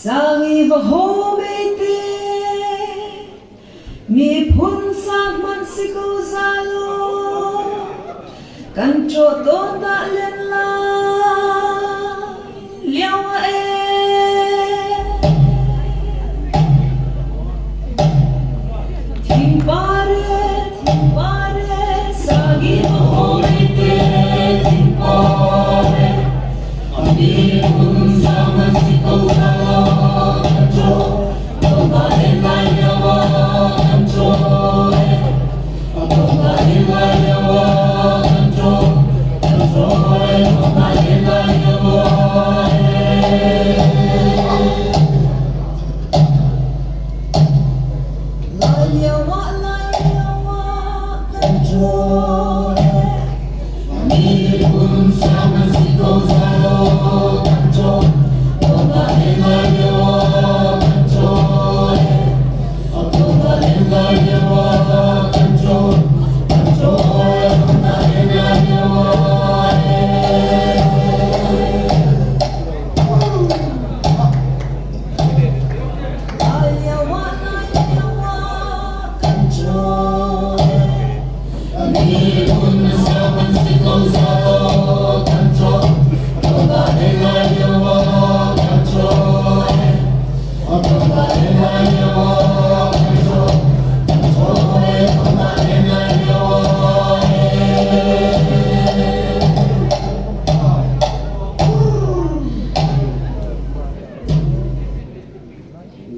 Sangi bahomete mi punsa man siko zalo kan choto ta len la liao e timpare sangi bahomete timpare mi punsa man siko zalo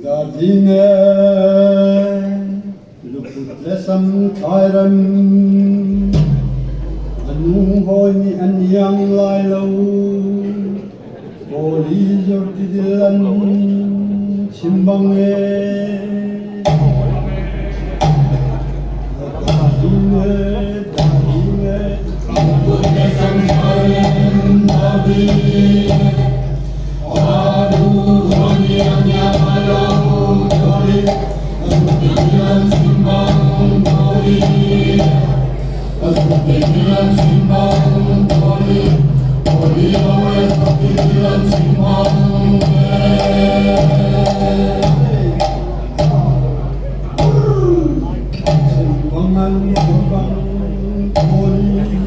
Gardine luput lesam kairam anu hoi an yang lai lâu poli jor dilan simbang e Gardine luput lesam kairam nabi Simbang